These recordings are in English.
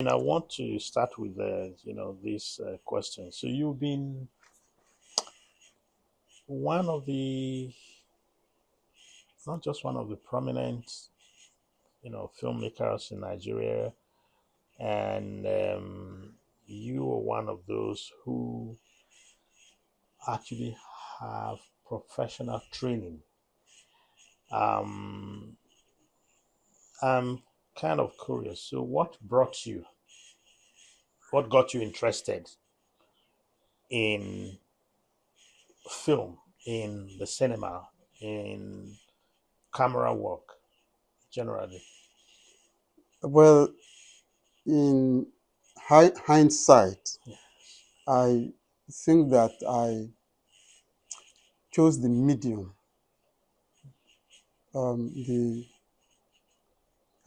I want to start with this question. So you've been one of the, not just one of the prominent, filmmakers in Nigeria, and you are one of those who actually have professional training. Um, I'm kind of curious. So, what got you interested in film, in the cinema, in camera work generally? Well, in hindsight, I think that I chose the medium. The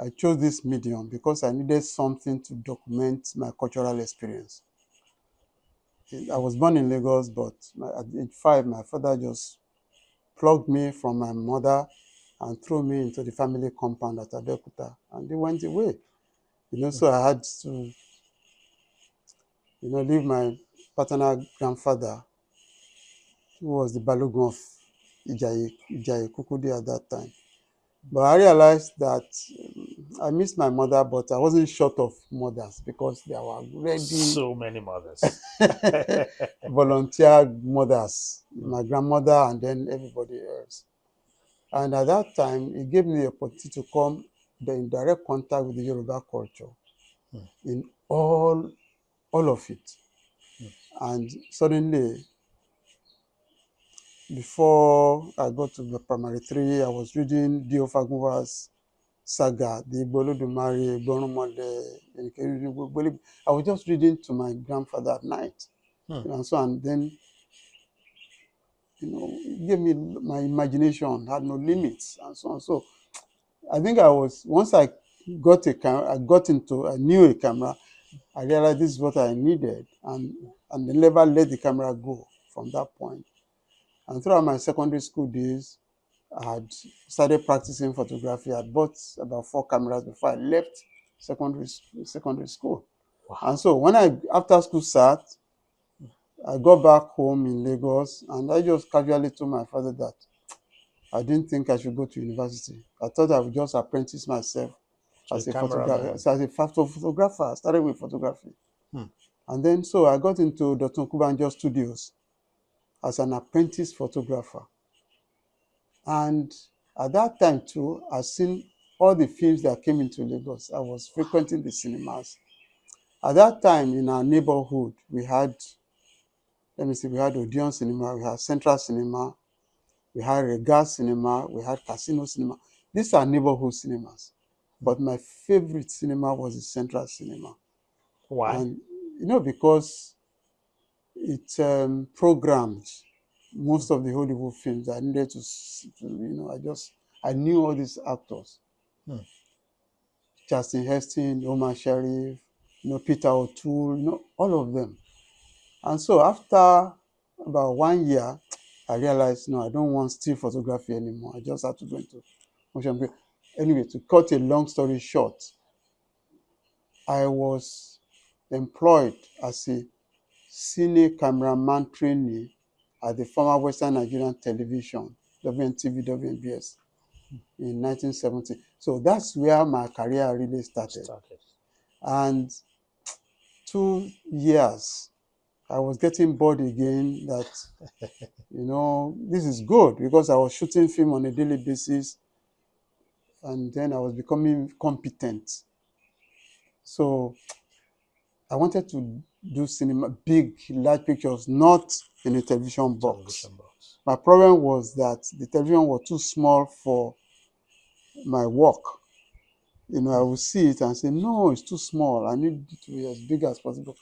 I chose this medium because I needed something to document my cultural experience. I was born in Lagos, but at age 5, my father just plugged me from my mother and threw me into the family compound at Abeokuta, and they went away. So I had to, leave my paternal grandfather, who was the Balogun of Ijaye Kukudi at that time. But I realized that I missed my mother, but I wasn't short of mothers because there were already So many mothers. volunteer mothers, my grandmother and then everybody else. And at that time, it gave me the opportunity to come in direct contact with the Yoruba culture in all of it. And suddenly, before I got to the primary 3, I was reading Dio Fagunwa's saga, the Igbolodumare, Igborumode. I was just reading to my grandfather at night, Hmm. and so, and then, it gave me, my imagination had no limits, and so on. So I think once I got a camera, I knew a camera, I realized this is what I needed, and I never let the camera go from that point. And throughout my secondary school days, I had started practicing photography. I bought about 4 cameras before I left secondary school. And Wow. so when after school start, I got back home in Lagos, and I just casually told my father that I didn't think I should go to university. I thought I would just apprentice myself So a as a photographer. cameraman. As a photographer, I started with photography. Hmm. And then so I got into Dr. Kubanjo Studios as an apprentice photographer. And at that time too, I seen all the films that came into Lagos. I was frequenting the cinemas. At that time in our neighborhood, we had Odeon Cinema, we had Central Cinema, we had Regal Cinema, we had Casino Cinema. These are neighborhood cinemas. But my favorite cinema was the Central Cinema. Why? And, because it programmed most of the Hollywood films. I needed I knew all these actors. Hmm. Justin Heston, Omar Sharif, Peter O'Toole, all of them. And so after about 1 year, I realized, no, I don't want still photography anymore. I just had to go into motion picture. Anyway, to cut a long story short, I was employed as a cine cameraman trainee at the former Western Nigerian Television, WNTV, WNBS, in 1970. So that's where my career really started. Started. And 2 years, I was getting bored again that, this is good because I was shooting film on a daily basis, and then I was becoming competent. So I wanted to do cinema, big, large pictures, not in a television box. Television box. My problem was that the television was too small for my work. I would see it and say, no, it's too small. I need it to be as big as possible.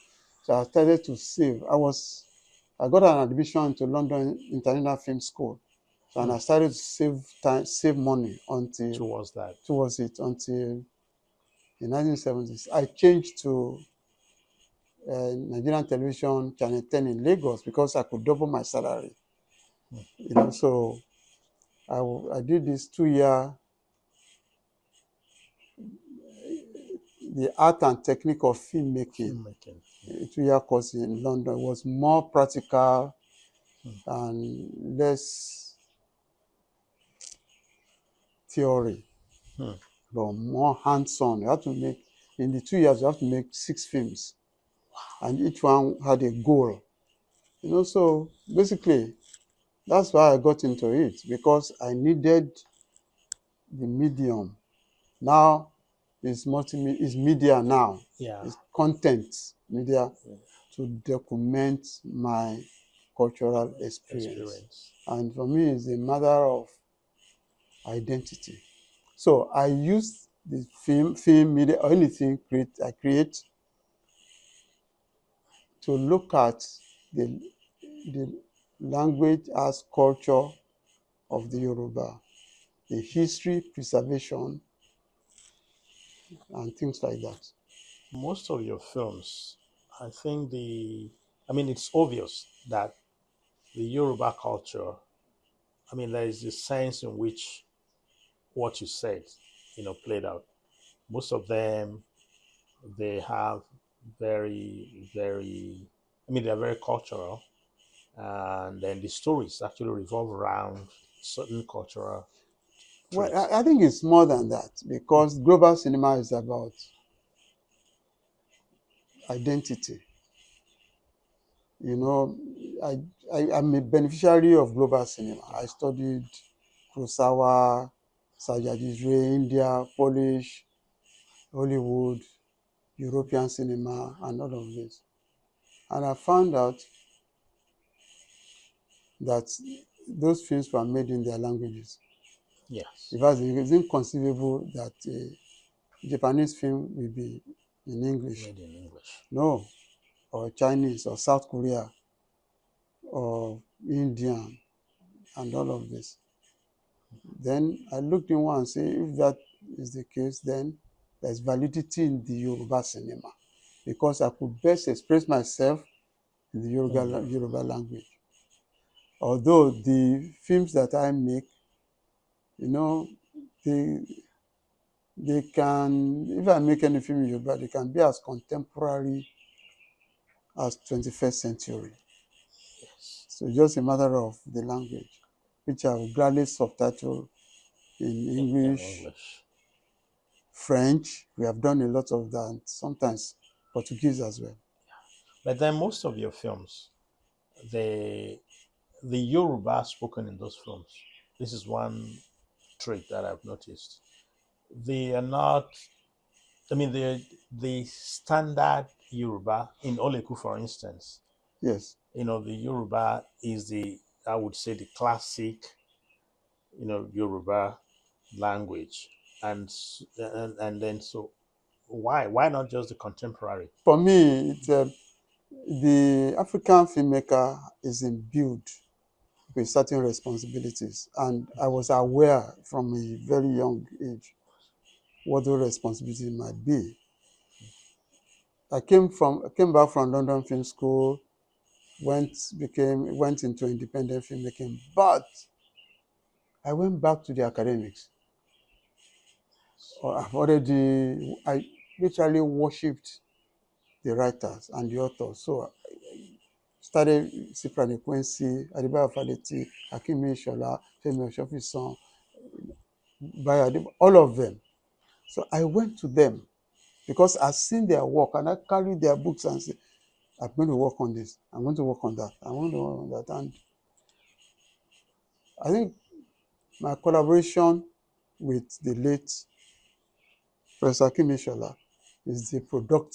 So I started to save. I got an admission into London International Film School. So, and I started to save money Towards that. towards it until the 1970s. I changed to Nigerian Television Channel 10 in Lagos because I could double my salary. So I did this 2 year the art and technique of filmmaking. Filmmaking. 2 year course in London was more practical Hmm. and less theory, Hmm. but more hands-on. You have to make, in the 2 years, you have to make 6 films, and each one had a goal. So basically, that's why I got into it, because I needed the medium. Now is media now. Yeah. It's content media to document my cultural experience. Experience. And for me, it's a matter of identity. So I use the film media or anything I create to look at the language as culture of the Yoruba, the history, preservation, and things like that. Most of your films, I think it's obvious that the Yoruba culture, there is a sense in which what you said, played out. Most of them, they have very, very, they're very cultural. And then the stories actually revolve around certain cultural Well, traits. I think it's more than that, because global cinema is about identity. You know, I'm a beneficiary of global cinema. Yeah. I studied Kurosawa, Sajid Ray, India, Polish, Hollywood, European cinema, and all of this. And I found out that those films were made in their languages. Yes. In fact, it is inconceivable that a Japanese film will be in English. Made in English. No, or Chinese, or South Korea, or Indian, and all of this. Then I looked in one and say, if that is the case, then there's validity in the Yoruba cinema, because I could best express myself in the Yoruba language. Although the films that I make, you know, they they can, if I make any film in Yoruba, they can be as contemporary as 21st century. Yes. So it's just a matter of the language, which I will gladly subtitle in In English, English. French. We have done a lot of that, sometimes Portuguese as well. But then most of your films, the the Yoruba spoken in those films. This is one trait that I've noticed. They are not. The standard Yoruba in Oleku, for instance. Yes. The Yoruba is I would say, the classic, Yoruba language, and then so why not just the contemporary? For me, the African filmmaker is imbued with certain responsibilities, and I was aware from a very young age what those responsibilities might be. I came back from London Film School, went into independent filmmaking, but I went back to the academics. I literally worshipped the writers and the authors. So I started Cyprian Ekwensi, Adebayo Faleti, Akimi Shola, Femi Oshofisan, all of them. So I went to them because I've seen their work, and I carried their books and said, I'm going to work on this, I'm going to work on that, I'm going to work on that. And I think my collaboration with the late Professor Akimi Shola is the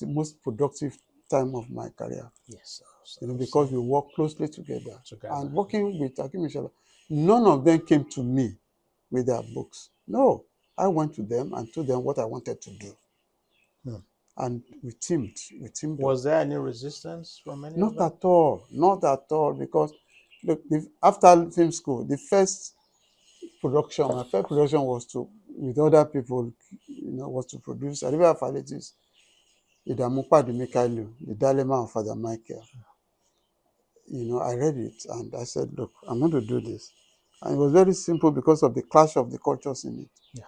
most productive time of my career. Yes, Because we work closely together. together. And working with Akimi Shola, none of them came to me with their books. No, I went to them and told them what I wanted to do. Hmm. And we teamed. Was there any resistance from any of Not them? not at all, because look, after film school, my first production was with other people, was to produce Adebayo Faleti's Idamupadi Mikailu, The Dilemma of Father Michael. I read it and I said, look, I'm going to do this. And it was very simple because of the clash of the cultures in it. Yeah.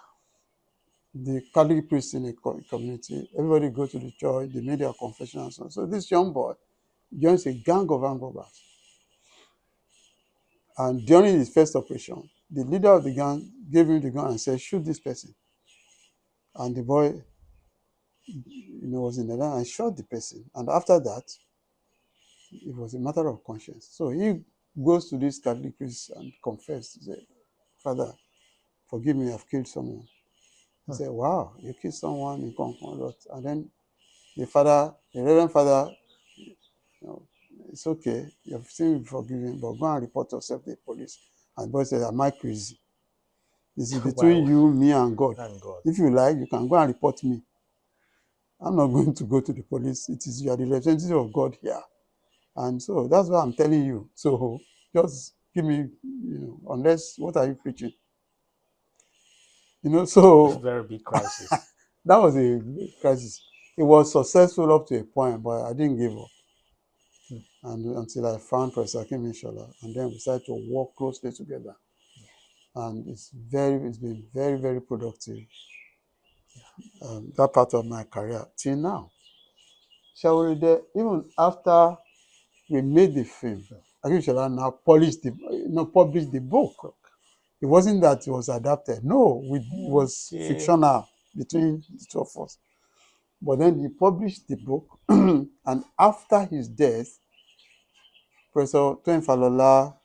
the Catholic priest in the community. Everybody go to the church, they made their confession and so on. So this young boy joins a gang of armed robbers. And during his first operation, the leader of the gang gave him the gun and said, shoot this person. And the boy, was in the line and shot the person. And after that, it was a matter of conscience. So he goes to this Catholic priest and confesses. He said, Father, forgive me, I've killed someone. He said, wow, you killed someone in Concord. And then the Reverend Father, you know, it's okay, you've seen me forgiven, but go and report yourself to the police. And the boy said, am I crazy? This is between Wow. you, me, and God. Thank God. If you like, you can go and report me. I'm not going to go to the police. It is you are the representative of God here. And so that's what I'm telling you. So just give me, unless, what are you preaching? So Very big crisis. that was a crisis. It was successful up to a point, but I didn't give up. Hmm. And until I found Professor Kim Inshallah, and then we started to work closely together. And it's been very, very productive. That part of my career till now. Shall we even after we made the film, Akim Inshallah now published the book. It wasn't that it was adapted. No, it was Okay. fictional between the two of us. But then he published the book, and after his death, Professor Twain Falola,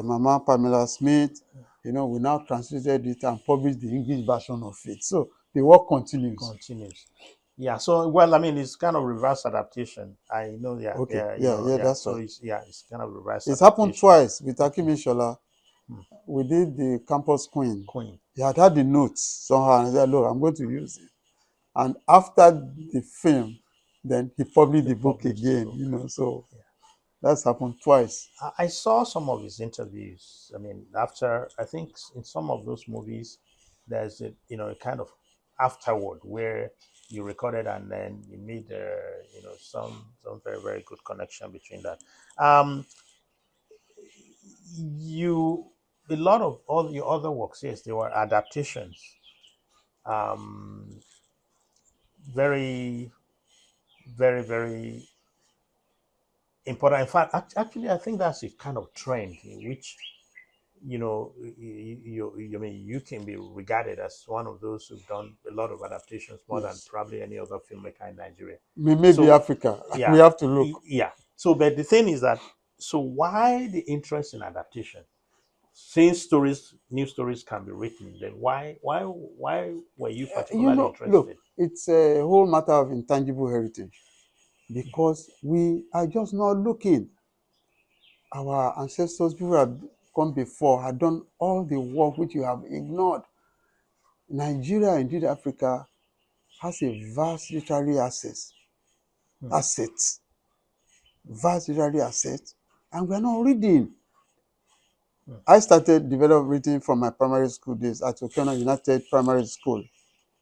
Mama Pamela Smith, we now translated it and published the English version of it. So the work continues. Continues. Yeah. So, well, I mean, it's kind of reverse adaptation. I know. Yeah. Okay, Yeah. yeah, Yeah. that's So fine. it's kind of reverse It's happened adaptation. twice with Akim Inshallah. Hmm. We did the Campus Queen. Queen. He had the notes somehow, and I said, look, I'm going to use it. And after the film, then he published They the book published the again, book. so Yeah. that's happened twice. I saw some of his interviews. I mean, after I think in some of those movies, there's a kind of afterward where you recorded and then you made some very very good connection between that. Um, you a lot of all your other works, yes, they were adaptations. Um, very very very important. In fact, actually, I think that's a kind of trend in which I mean, you can be regarded as one of those who've done a lot of adaptations more than Yes. probably any other filmmaker in Nigeria. Maybe So, Africa. We yeah, have to look. yeah. So, but the thing is that, so why the interest in adaptation? Since new stories can be written, then why were you particularly Look, interested? it's a whole matter of intangible heritage because we are just not looking. Our ancestors, people who have come before, had done all the work which you have ignored. Nigeria, indeed Africa, has a vast literary Hmm. assets, vast literary assets, and we are not reading. Hmm. I started developing reading from my primary school days at Okena United Primary School,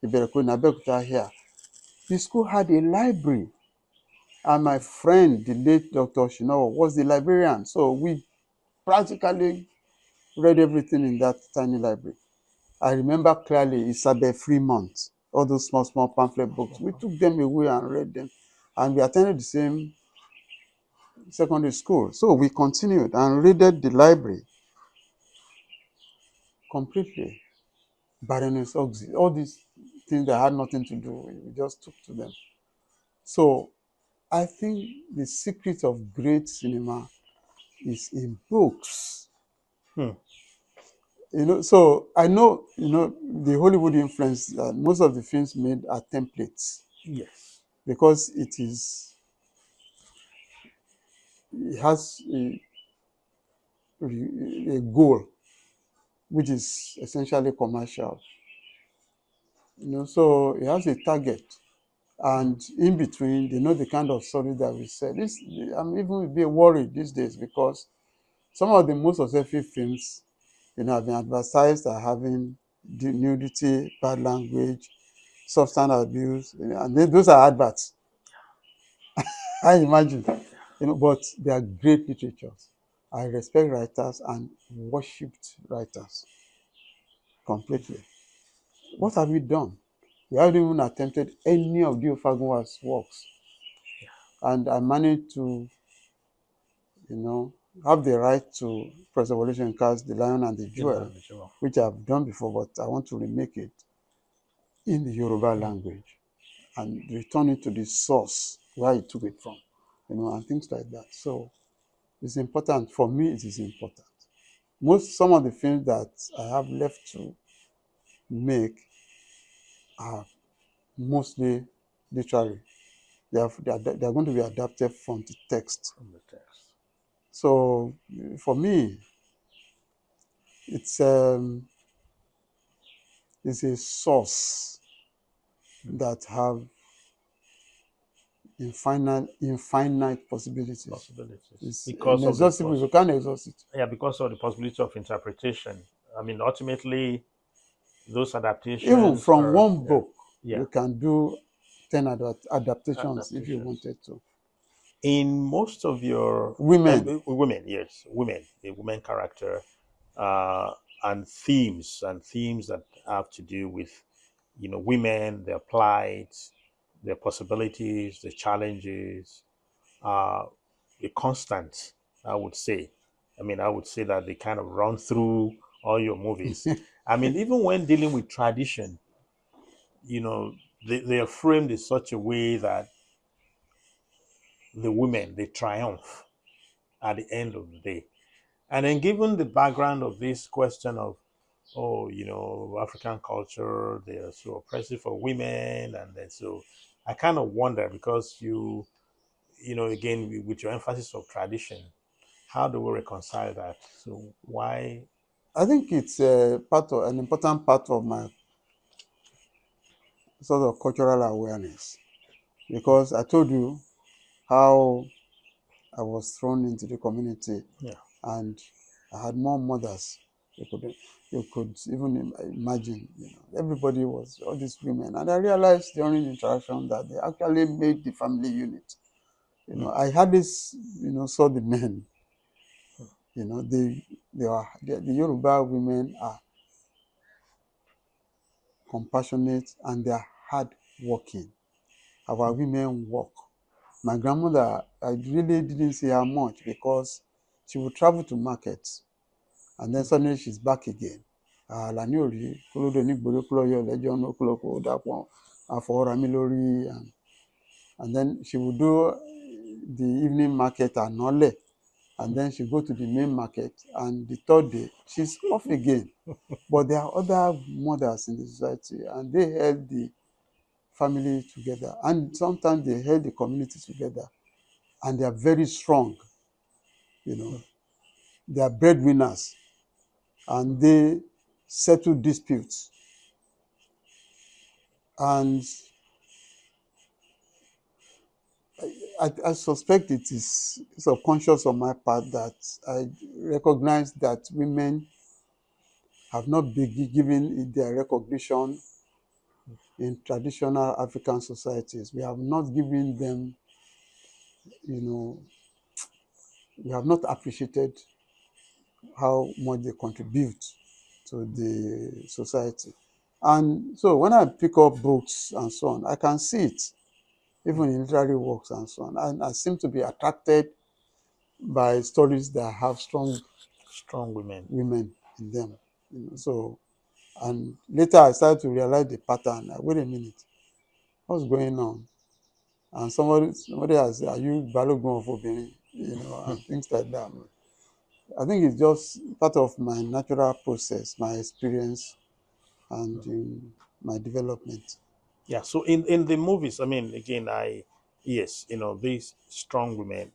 Ibereku in Abeokuta here. The school had a library, and my friend, the late Dr. Shinowo, was the librarian. So we practically read everything in that tiny library. I remember clearly Isabel Fremont, all those small, small pamphlet books. We took them away and read them. And we attended the same secondary school. So we continued and raided the library completely. Baroness Oxy, all these things that had nothing to do, we just took to them. So I think the secret of great cinema is in books. Hmm. So I know, the Hollywood influence, most of the films made are templates Yes. because it has a goal which is essentially commercial. So it has a target, Hmm. and in between, they know the kind of story that we sell. I'm even be worried these days because some of the most successful films, have been advertised as having nudity, bad language, substance abuse, and those are adverts. I imagine, but they are great literatures. I respect writers and worshipped writers completely. What have we done? We haven't even attempted any of the Ofagunwa's works. And I managed to, you know, have the right to Professor Wole Soyinka's The Lion and the The Jewel, language. Well, which I've done before, but I want to remake it in the Yoruba language and return it to the source where he took it from, and things like that. So it's important. For me, it is important. Some of the films that I have left to make are mostly literary. They are going to be adapted from the text. from the text. So for me, it's um, it's a source that have infinite possibilities. Possibilities It's because of the inexhaustible. You can't exhaust it. yeah, because of the possibility of interpretation. I mean, ultimately, those Even adaptations from are one book, yeah you can do 10 adaptations if you adaptations. wanted to. In most of your Women, women, yes, women, the women character, uh, and themes that have to do with women, their plight, their possibilities, the challenges, uh, a constant, I would say. I mean, I would say that they kind of run through all your movies. I mean, even when dealing with tradition, they are framed in such a way that the women, they triumph at the end of the day. And then, given the background of this question of, oh, African culture, they are so oppressive for women, and then so I kind of wonder because again, with your emphasis of tradition, how do we reconcile that? So why? I think it's an important part of my sort of cultural awareness because I told you how I was thrown into the community Yeah. and I had more mothers. You could even imagine, everybody was all these women. And I realized during the interaction that they actually made the family unit. Mm, I had this, saw the men, the Yoruba women are compassionate and they are hard working. Our women work. My grandmother, I really didn't see her much because she would travel to markets and then suddenly she's back again. Àlàní ò rí kólódé nígboro kólọ́yọ̀ lẹ́jọ́ ní kólókó dàpọ̀ àfọwọ́ra mi lórí and then she would do the evening market at Nole and then she go to the main market and the third day she's off again. But there are other mothers in the society and they held the family together and sometimes they held the community together and they are very strong, you know. They are breadwinners and they settle disputes. And I suspect it is subconscious on my part that I recognize that women have not been given their recognition in traditional African societies. We have not given them, you know, we have not appreciated how much they contribute to the society. And so when I pick up books and so on, I can see it, even in literary works and so on. And I seem to be attracted by stories that have strong strong women. women in them. So, and later I started to realize the pattern. Wait a minute, what's going on? And somebody has, are you Balogun of Obìnrin? And things like that. I think it's just part of my natural process, my experience, and my development. Yeah. So in the movies, I mean, again, yes, these strong women.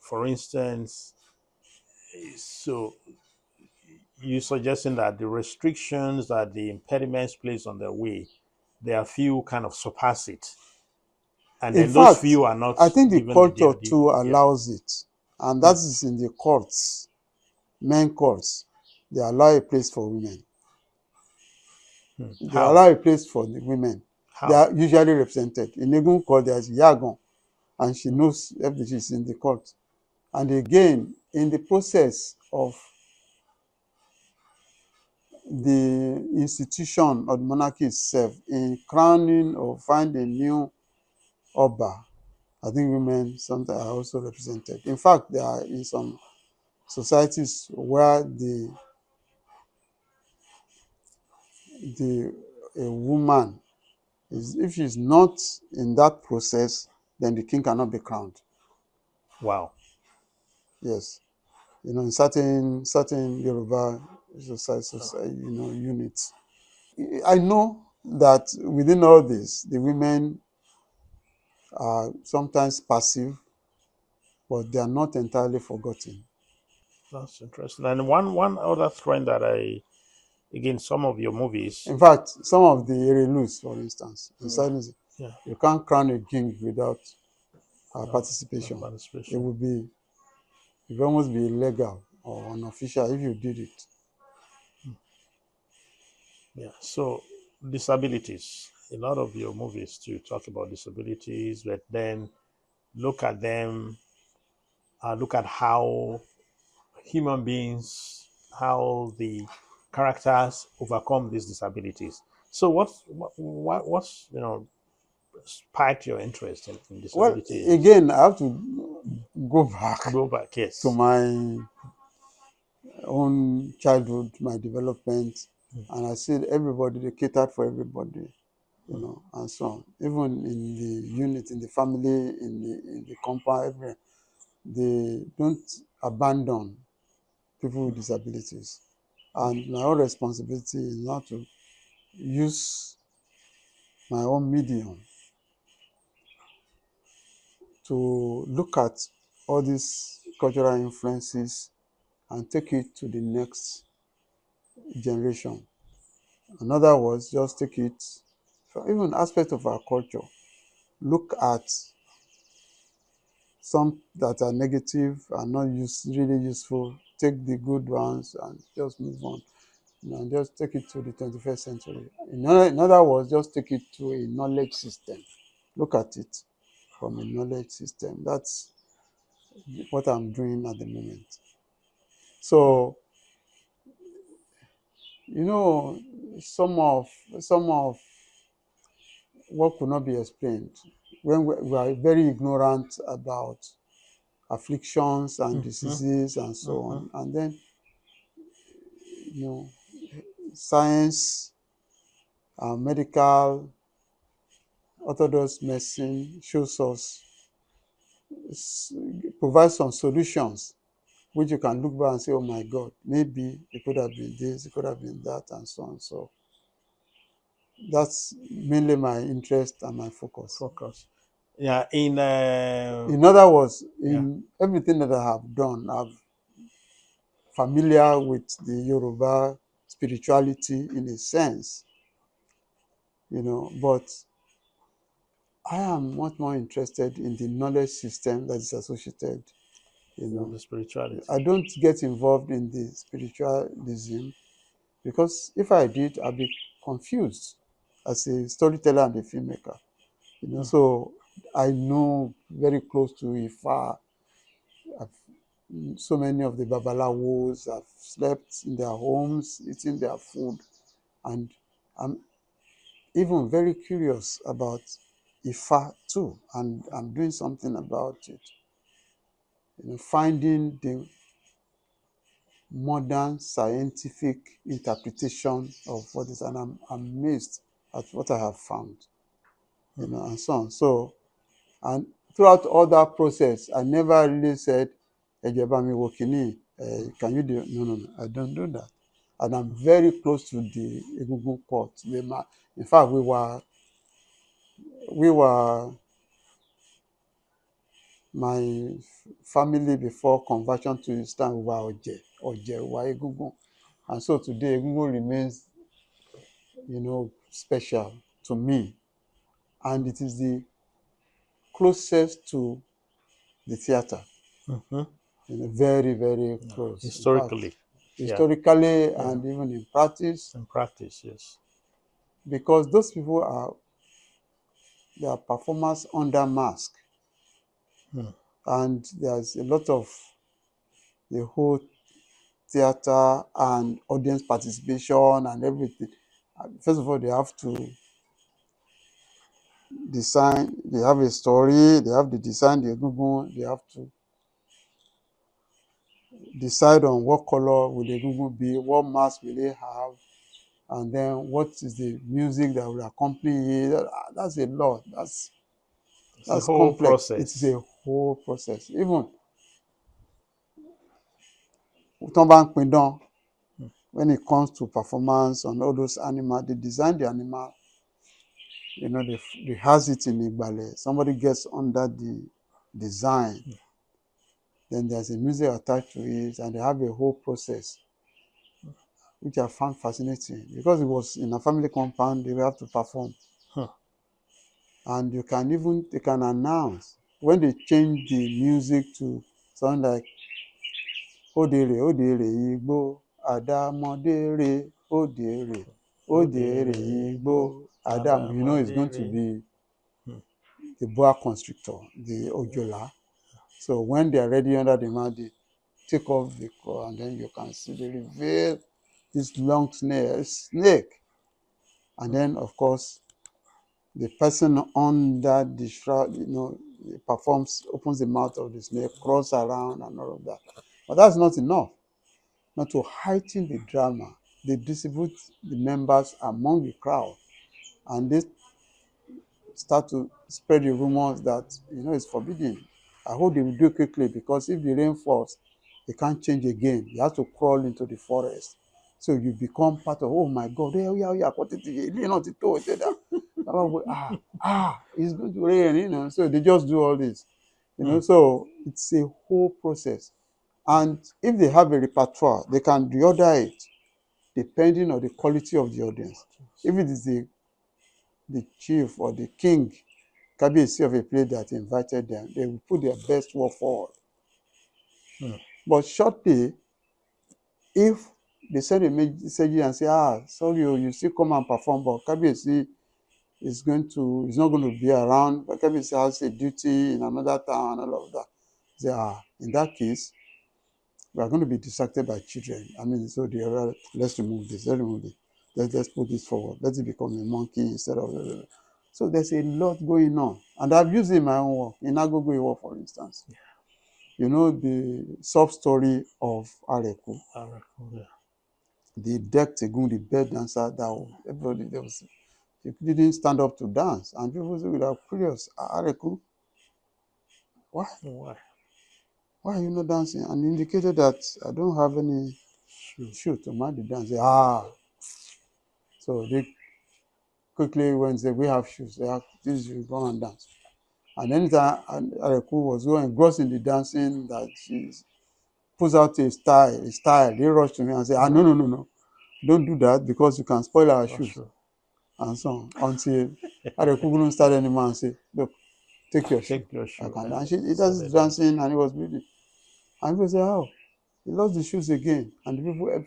For instance, so you suggesting that the restrictions that the impediments place on their way, there are few kind of surpass it, and In then those fact, few are not I think the given the culture due. too Yeah. allows it, and that Hmm. is in the courts, men courts. They allow a place for women. Hmm. They How? allow a place for the women. They How? are usually represented. In Egun court, there's Yagon, and she knows everything. She's in the court. And again, in the process of the institution of the monarchy itself, in crowning or find a new Oba, I think women sometimes are also represented. In fact, there are in some societies where the a woman is, if she's not in that process, then the king cannot be crowned. Wow. Yes, in certain Yoruba society, units. I know that within all this, the women are sometimes passive, but they are not entirely forgotten. That's interesting. And one other trend that again, some of your movies. In fact, some of the Erelus, for instance, in Mm, silence, yeah, you can't crown a king without uh, participation. It participation. would be, it would almost be illegal or unofficial if you did it. Yeah. So disabilities. A lot of your movies too talk about disabilities, but then look at them. Look at how human beings, how the characters overcome these disabilities. So what's sparked your interest in Well, disabilities? again, I have to go back Go back, to yes. my own childhood, my development, and I see everybody, they catered for everybody, and so on. Even in the unit, in the family, in the compound, everywhere, they don't abandon people with disabilities. And my own responsibility is now to use my own medium to look at all these cultural influences and take it to the next generation. In other words, just take it from even aspect of our culture. Look at some that are negative and not really useful. Take the good ones and just move on. And just take it to the 21st century. In other words, just take it to a knowledge system. Look at it from a knowledge system. That's what I'm doing at the moment. So, you know, some of what could not be explained when we are very ignorant about afflictions and Mm-hmm, diseases and so mm-hmm, on. And then, you know, science and medical orthodox medicine shows us, provides some solutions which you can look back and say, oh my God, maybe it could have been this, it could have been that, and so on. So that's mainly my interest and my focus. focus. Yeah, In other words, yeah, in everything that I have done, I'm familiar with the Yoruba spirituality in a sense, but I am much more interested in the knowledge system that is associated. You with know, the spirituality. I don't get involved in the spiritualism because if I did, I'd be confused as a storyteller and a filmmaker. Mm, So I know very close to Ifa. So many of the Babalawos have slept in their homes, eating their food, and I'm even very curious about Ifa too, and I'm doing something about it. Finding the modern scientific interpretation of what is, and I'm amazed at what I have found, and so on. So, and throughout all that process, I never really said, Ejeba mi wo kini, can you do? No, no, no, I don't do that. And I'm very close to the Egungun court. In fact, we were my family before conversion to Islam, we were Oje, we were Egungun. And so today, Egungun remains, special to me. And it is the closest to the theater, mm-hmm. very, very Yeah. close. In fact, Historically, yeah, historically yeah, and even in practice, in practice, yes. because those people they are performers under mask. Mm, And there's a lot of the whole theater and audience participation and everything. First of all, they have to design, they have a story, they have to design the egungun, they have to decide on what color will the egungun be, what mask will they have, and then what is the music that will accompany it. That's a lot. It's a That's whole complex. It's process. a whole process. Even tán bá ń pidán, when it comes to performance on all those animals, they design the animal, they house it in Igbale. Somebody gets under the design, then there's a music attached to it, and they have a whole process, which I found fascinating. Because it was in a family compound, they have to perform. Huh. And they can announce when they change the music to something like Odere Igbo, Adamodere, Odere Igbo, Adam. You know it's going to Adamadere. be the boa constrictor, the Ojola. So when they are ready under the mat, they take off the core, and then you can see they reveal this long snake. And then, of course, the person under the shroud, opens the mouth of the snake, crawls around, and all of that. But that's not enough. Now, to heighten the drama, they distribute the members among the crowd, and they start to spread the rumors that it's forbidden. I hope they will do it quickly, because if the rain falls, they can't change again. You have to crawl into the forest. So you become part of, oh my God, it's going to rain, so they just do all this. So it's a whole process. And if they have a repertoire, they can reorder it depending on the quality of the audience. If it is the chief or the king, Kabiyesi of a place that invited them, they will put their best work forward. But shortly, if they send a message and say, sorry, you still come and perform, but Kabiyesi is not going to be around, but Kabiyesi has a duty in another town and all of that. Say, in that case, we are going to be distracted by children. So let's remove this, let's put this forward, let it become a monkey instead of. So there's a lot going on. And I've used it in my own work, in Agogo Iwo, for instance. Yeah. The sub-story of Areku. Yeah. The deck tegun, the bed dancer, everybody, he didn't stand up to dance. And people were curious, Areku, why? Why are you not dancing? And indicated that I don't have any shoe to match the dance. So they quickly went and said, we have shoes. This you go and dance. And anytime Areku was so engrossed in the dancing that she puts out a style, they rush to me and say, no, don't do that, because you can spoil our shoes. Sure. And so on, until Areku couldn't start anymore and say, look, take your shoe. And he started dancing, and he was bleeding. And people say, he lost the shoes again. And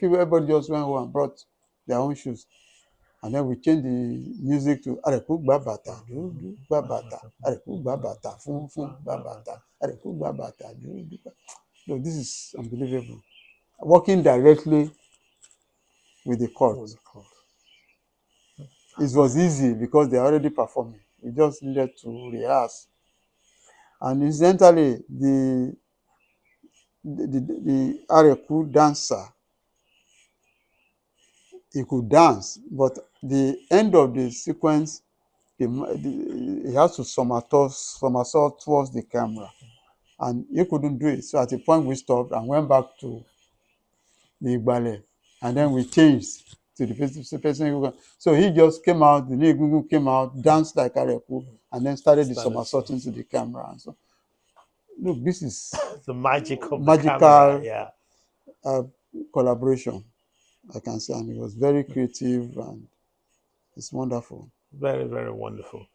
everybody just went home and brought their own shoes. And then we changed the music to Areku gba bàtà, dúdú gba bàtà, Areku gba bàtà, funfun gba bàtà, Areku gba bàtà, dúdú. No, this is unbelievable. Working directly with the court. It was easy because they are already performing. We just needed to rehearse. And incidentally, the Areku dancer, he could dance, but the end of the sequence, he has to somersault towards the camera, and he couldn't do it. So at a point we stopped and went back to the Igbale, and then we changed to the person. So he just came out, the Egungun came out, danced like Areku, and then started the somersaulting to the camera. And so, look, this is the magic of magical the camera. Yeah. Collaboration, I can say, and it was very creative and it's wonderful. Very, very wonderful.